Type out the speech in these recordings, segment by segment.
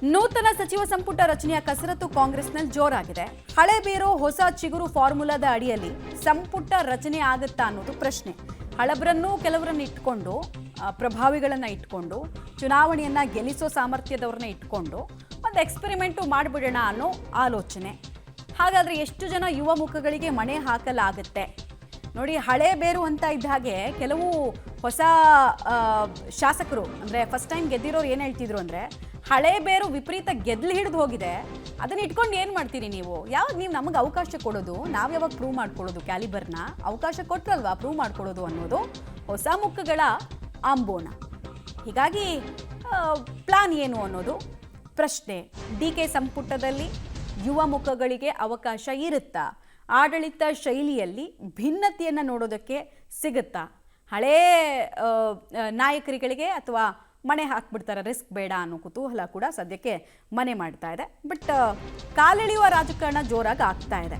ನೂತನ ಸಚಿವ ಸಂಪುಟ ರಚನೆಯ ಕಸರತ್ತು ಕಾಂಗ್ರೆಸ್ನಲ್ಲಿ ಜೋರಾಗಿದೆ. ಹಳೆ ಬೇರು ಹೊಸ ಚಿಗುರು ಫಾರ್ಮುಲಾದ ಅಡಿಯಲ್ಲಿ ಸಂಪುಟ ರಚನೆ ಆಗುತ್ತಾ ಅನ್ನೋದು ಪ್ರಶ್ನೆ. ಹಳಬರನ್ನು ಕೆಲವರನ್ನು ಇಟ್ಕೊಂಡು, ಪ್ರಭಾವಿಗಳನ್ನ ಇಟ್ಕೊಂಡು, ಚುನಾವಣೆಯನ್ನ ಗೆಲ್ಲಿಸೋ ಸಾಮರ್ಥ್ಯದವ್ರನ್ನ ಇಟ್ಕೊಂಡು ಒಂದು ಎಕ್ಸ್ಪೆರಿಮೆಂಟು ಮಾಡಿಬಿಡೋಣ ಅನ್ನೋ ಆಲೋಚನೆ. ಹಾಗಾದ್ರೆ ಎಷ್ಟು ಜನ ಯುವ ಮುಖಗಳಿಗೆ ಮಣೆ ಹಾಕಲಾಗುತ್ತೆ ನೋಡಿ. ಹಳೆ ಬೇರು ಅಂತ ಇದ್ದ ಹಾಗೆ ಕೆಲವು ಹೊಸ ಶಾಸಕರು ಅಂದರೆ ಫಸ್ಟ್ ಟೈಮ್ ಗೆದ್ದಿರೋರು ಏನು ಹೇಳ್ತಿದ್ರು ಅಂದರೆ, ಹಳೆ ಬೇರು ವಿಪರೀತ ಗೆದ್ಲು ಹಿಡಿದು ಹೋಗಿದೆ, ಅದನ್ನ ಇಟ್ಕೊಂಡು ಏನು ಮಾಡ್ತೀರಿ ನೀವು? ಯಾವಾಗ ನೀವು ನಮಗೆ ಅವಕಾಶ ಕೊಡೋದು, ನಾವು ಯಾವಾಗ ಪ್ರೂವ್ ಮಾಡ್ಕೊಳ್ಳೋದು? ಕ್ಯಾಲಿಬರ್ನ ಅವಕಾಶ ಕೊಟ್ಟರಲ್ವಾ ಪ್ರೂವ್ ಮಾಡ್ಕೊಳ್ಳೋದು ಅನ್ನೋದು ಹೊಸ ಮುಖಗಳ ಆಂಬೋಣ. ಹೀಗಾಗಿ ಪ್ಲಾನ್ ಏನು ಅನ್ನೋದು ಪ್ರಶ್ನೆ. ಡಿ.ಕೆ ಸಂಪುಟದಲ್ಲಿ ಯುವ ಮುಖಗಳಿಗೆ ಅವಕಾಶ ಇರುತ್ತಾ? ಆಡಳಿತ ಶೈಲಿಯಲ್ಲಿ ಭಿನ್ನತೆಯನ್ನು ನೋಡೋದಕ್ಕೆ ಸಿಗುತ್ತಾ? ಹಳೇ ನಾಯಕರುಗಳಿಗೆ ಅಥವಾ ಮನೆ ಹಾಕ್ಬಿಡ್ತಾರೆ, ರಿಸ್ಕ್ ಬೇಡ ಅನ್ನೋ ಕುತೂಹಲ ಕೂಡ ಸದ್ಯಕ್ಕೆ ಮನೆ ಮಾಡ್ತಾ ಇದೆ. ಬಟ್ ಕಾಲೆಳೆಯುವ ರಾಜಕಾರಣ ಜೋರಾಗಿ ಆಗ್ತಾ ಇದೆ.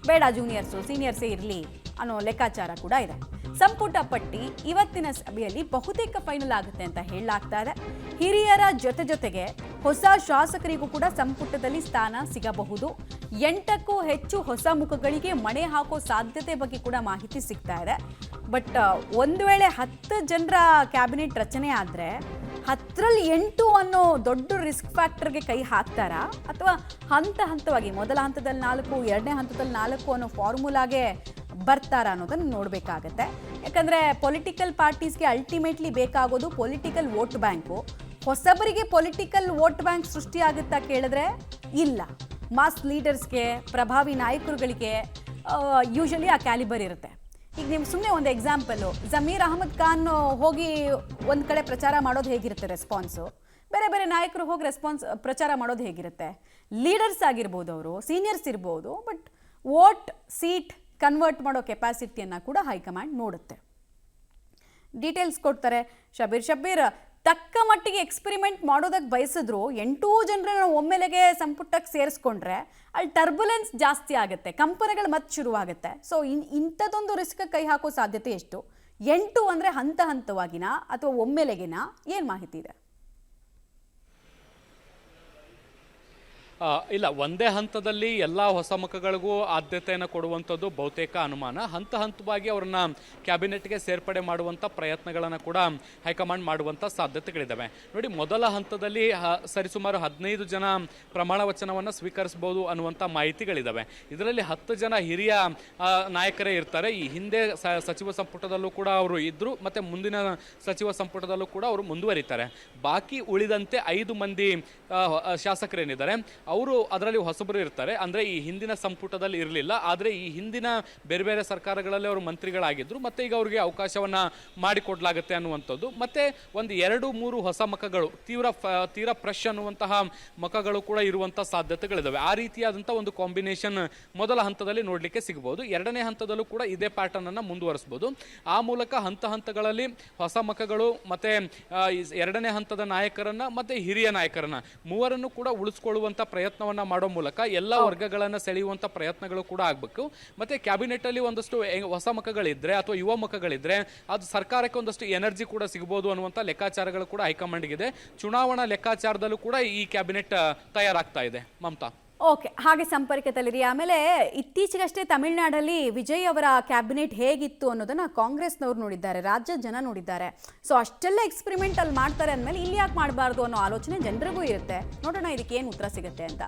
ಬೇಡ ಜೂನಿಯರ್ಸು ಸೀನಿಯರ್ಸೇ ಇರಲಿ ಅನ್ನೋ ಲೆಕ್ಕಾಚಾರ ಕೂಡ ಇದೆ. ಸಂಪುಟ ಪಟ್ಟಿ ಇವತ್ತಿನ ಸಭೆಯಲ್ಲಿ ಬಹುತೇಕ ಫೈನಲ್ ಆಗುತ್ತೆ ಅಂತ ಹೇಳಲಾಗ್ತಾ ಇದೆ. ಹಿರಿಯರ ಜೊತೆಗೆ ಹೊಸ ಶಾಸಕರಿಗೂ ಕೂಡ ಸಂಪುಟದಲ್ಲಿ ಸ್ಥಾನ ಸಿಗಬಹುದು. 8ಕ್ಕೂ ಹೆಚ್ಚು ಹೊಸ ಮುಖಗಳಿಗೆ ಮಣೆ ಹಾಕೋ ಸಾಧ್ಯತೆ ಬಗ್ಗೆ ಕೂಡ ಮಾಹಿತಿ ಸಿಗ್ತಾ ಇದೆ. ಬಟ್ ಒಂದು ವೇಳೆ 10 ಜನರ ಕ್ಯಾಬಿನೆಟ್ ರಚನೆ ಆದರೆ 10ರಲ್ಲಿ 8 ಅನ್ನೋ ದೊಡ್ಡ ರಿಸ್ಕ್ ಫ್ಯಾಕ್ಟರ್ಗೆ ಕೈ ಹಾಕ್ತಾರಾ, ಅಥವಾ ಹಂತವಾಗಿ ಮೊದಲ ಹಂತದಲ್ಲಿ 4, ಎರಡನೇ ಹಂತದಲ್ಲಿ 4 ಅನ್ನೋ ಫಾರ್ಮುಲಾಗೆ ಬರ್ತಾರಾ ಅನ್ನೋದನ್ನು ನೋಡಬೇಕಾಗತ್ತೆ. ಯಾಕಂದರೆ ಪೊಲಿಟಿಕಲ್ ಪಾರ್ಟೀಸ್ಗೆ ಅಲ್ಟಿಮೇಟ್ಲಿ ಬೇಕಾಗೋದು ಪೊಲಿಟಿಕಲ್ ವೋಟ್ ಬ್ಯಾಂಕು. ಹೊಸಬರಿಗೆ ಪೊಲಿಟಿಕಲ್ ವೋಟ್ ಬ್ಯಾಂಕ್ ಸೃಷ್ಟಿಯಾಗುತ್ತಾ ಕೇಳಿದ್ರೆ ಇಲ್ಲ. ಮಾಸ್ ಲೀಡರ್ಸ್ಗೆ, ಪ್ರಭಾವಿ ನಾಯಕರುಗಳಿಗೆ ಯೂಶಲಿ ಆ ಕ್ಯಾಲಿಬರ್ ಇರುತ್ತೆ. ಈಗ ನೀವು ಸುಮ್ಮನೆ ಒಂದು ಎಕ್ಸಾಂಪಲು, ಜಮೀರ್ ಅಹಮದ್ ಖಾನ್ ಹೋಗಿ ಒಂದು ಕಡೆ ಪ್ರಚಾರ ಮಾಡೋದು ಹೇಗಿರುತ್ತೆ ರೆಸ್ಪಾನ್ಸು, ಬೇರೆ ನಾಯಕರು ಹೋಗಿ ಪ್ರಚಾರ ಮಾಡೋದು ಹೇಗಿರುತ್ತೆ? ಲೀಡರ್ಸ್ ಆಗಿರ್ಬೋದು, ಅವರು ಸೀನಿಯರ್ಸ್ ಇರ್ಬೋದು, ಬಟ್ ವೋಟ್ ಸೀಟ್ ಕನ್ವರ್ಟ್ ಮಾಡೋ ಕೆಪಾಸಿಟಿಯನ್ನು ಕೂಡ ಹೈಕಮಾಂಡ್ ನೋಡುತ್ತೆ. ಡೀಟೇಲ್ಸ್ ಕೊಡ್ತಾರೆ ಶಬೀರ್. ತಕ್ಕ ಮಟ್ಟಿಗೆ ಎಕ್ಸ್ಪೆರಿಮೆಂಟ್ ಮಾಡೋದಕ್ಕೆ ಬಯಸಿದ್ರು 8 ಜನರನ್ನ ಒಮ್ಮೆಲೆಗೆ ಸಂಪುಟಕ್ಕೆ ಸೇರಿಸ್ಕೊಂಡ್ರೆ ಅಲ್ಲಿ ಟರ್ಬುಲೆನ್ಸ್ ಜಾಸ್ತಿ ಆಗುತ್ತೆ, ಕಂಪನಿಗಳು ಮತ್ತೆ ಶುರುವಾಗುತ್ತೆ. ಸೊ ಇಂಥದ್ದೊಂದು ರಿಸ್ಕ್ ಕೈ ಹಾಕೋ ಸಾಧ್ಯತೆ ಎಷ್ಟು? 8 ಅಂದರೆ ಹಂತವಾಗಿನಾ ಅಥವಾ ಒಮ್ಮೆಲೆಗೆನಾ? ಏನು ಮಾಹಿತಿ ಇದೆ? ಇಲ್ಲ, ಒಂದೇ ಹಂತದಲ್ಲಿ ಎಲ್ಲ ಹೊಸ ಮುಖಗಳಿಗೂ ಆದ್ಯತೆಯನ್ನು ಕೊಡುವಂಥದ್ದು ಬಹುತೇಕ ಅನುಮಾನ. ಹಂತವಾಗಿ ಅವರನ್ನ ಕ್ಯಾಬಿನೆಟ್ಗೆ ಸೇರ್ಪಡೆ ಮಾಡುವಂಥ ಪ್ರಯತ್ನಗಳನ್ನು ಕೂಡ ಹೈಕಮಾಂಡ್ ಮಾಡುವಂಥ ಸಾಧ್ಯತೆಗಳಿದ್ದಾವೆ. ನೋಡಿ, ಮೊದಲ ಹಂತದಲ್ಲಿ ಸರಿಸುಮಾರು 15 ಜನ ಪ್ರಮಾಣ ವಚನವನ್ನು ಸ್ವೀಕರಿಸಬಹುದು ಅನ್ನುವಂಥ ಮಾಹಿತಿಗಳಿದ್ದಾವೆ. ಇದರಲ್ಲಿ 10 ಜನ ಹಿರಿಯ ನಾಯಕರೇ ಇರ್ತಾರೆ. ಈ ಹಿಂದೆ ಸಚಿವ ಸಂಪುಟದಲ್ಲೂ ಕೂಡ ಅವರು ಇದ್ದರು, ಮತ್ತು ಮುಂದಿನ ಸಚಿವ ಸಂಪುಟದಲ್ಲೂ ಕೂಡ ಅವರು ಮುಂದುವರಿತಾರೆ. ಬಾಕಿ ಉಳಿದಂತೆ 5 ಮಂದಿ ಶಾಸಕರೇನಿದ್ದಾರೆ ಅವರು ಅದರಲ್ಲಿ ಹೊಸಬರು ಇರ್ತಾರೆ. ಅಂದರೆ ಈ ಹಿಂದಿನ ಸಂಪುಟದಲ್ಲಿ ಇರಲಿಲ್ಲ, ಆದರೆ ಈ ಹಿಂದಿನ ಬೇರೆ ಸರ್ಕಾರಗಳಲ್ಲಿ ಅವರು ಮಂತ್ರಿಗಳಾಗಿದ್ದರು, ಮತ್ತು ಈಗ ಅವರಿಗೆ ಅವಕಾಶವನ್ನು ಮಾಡಿಕೊಡ್ಲಾಗುತ್ತೆ ಅನ್ನುವಂಥದ್ದು. ಮತ್ತು ಒಂದು 2-3 ಹೊಸ ಮುಖಗಳು, ತೀರಾ ಫ್ರೆಶ್ ಅನ್ನುವಂತಹ ಮುಖಗಳು ಕೂಡ ಇರುವಂಥ ಸಾಧ್ಯತೆಗಳಿದ್ದಾವೆ. ಆ ರೀತಿಯಾದಂಥ ಒಂದು ಕಾಂಬಿನೇಷನ್ ಮೊದಲ ಹಂತದಲ್ಲಿ ನೋಡಲಿಕ್ಕೆ ಸಿಗ್ಬೋದು. ಎರಡನೇ ಹಂತದಲ್ಲೂ ಕೂಡ ಇದೇ ಪ್ಯಾಟರ್ನನ್ನು ಮುಂದುವರಿಸ್ಬೋದು. ಆ ಮೂಲಕ ಹಂತಗಳಲ್ಲಿ ಹೊಸ ಮುಖಗಳು ಮತ್ತು ಎರಡನೇ ಹಂತದ ನಾಯಕರನ್ನು ಮತ್ತು ಹಿರಿಯ ನಾಯಕರನ್ನು ಮೂವರನ್ನು ಕೂಡ ಉಳಿಸ್ಕೊಳ್ಳುವಂಥ ಪ್ರಯತ್ನವನ್ನ ಮಾಡೋ ಮೂಲಕ ಎಲ್ಲ ವರ್ಗಗಳನ್ನು ಸೆಳೆಯುವಂಥ ಪ್ರಯತ್ನಗಳು ಕೂಡ ಆಗಬೇಕು. ಮತ್ತೆ ಕ್ಯಾಬಿನೆಟ್ ಅಲ್ಲಿ ಒಂದಷ್ಟು ಹೊಸ ಮುಖಗಳಿದ್ರೆ ಅಥವಾ ಯುವ ಮುಖಗಳಿದ್ರೆ ಅದು ಸರ್ಕಾರಕ್ಕೆ ಒಂದಷ್ಟು ಎನರ್ಜಿ ಕೂಡ ಸಿಗಬಹುದು ಅನ್ನುವಂಥ ಲೆಕ್ಕಾಚಾರಗಳು ಕೂಡ ಹೈಕಮಾಂಡ್ಗಿದೆ. ಚುನಾವಣಾ ಲೆಕ್ಕಾಚಾರದಲ್ಲೂ ಕೂಡ ಈ ಕ್ಯಾಬಿನೆಟ್ ತಯಾರಾಗ್ತಾ ಇದೆ. ಮಮತಾ, ಓಕೆ, ಹಾಗೆ ಸಂಪರ್ಕದಲ್ಲಿರಿ. ಆಮೇಲೆ ಇತ್ತೀಚೆಗಷ್ಟೇ ತಮಿಳುನಾಡಲ್ಲಿ ವಿಜಯ್ ಅವರ ಕ್ಯಾಬಿನೆಟ್ ಹೇಗಿತ್ತು ಅನ್ನೋದನ್ನ ಕಾಂಗ್ರೆಸ್ನವ್ರು ನೋಡಿದ್ದಾರೆ, ರಾಜ್ಯದ ಜನ ನೋಡಿದ್ದಾರೆ. ಸೊ ಅಷ್ಟೆಲ್ಲ ಎಕ್ಸ್ಪೆರಿಮೆಂಟ್ ಅಲ್ಲಿ ಮಾಡ್ತಾರೆ ಅಂದಮೇಲೆ ಇಲ್ಲಿ ಯಾಕೆ ಮಾಡಬಾರ್ದು ಅನ್ನೋ ಆಲೋಚನೆ ಜನರಿಗೂ ಇರುತ್ತೆ. ನೋಡೋಣ ಇದಕ್ಕೆ ಏನು ಉತ್ತರ ಸಿಗುತ್ತೆ ಅಂತ.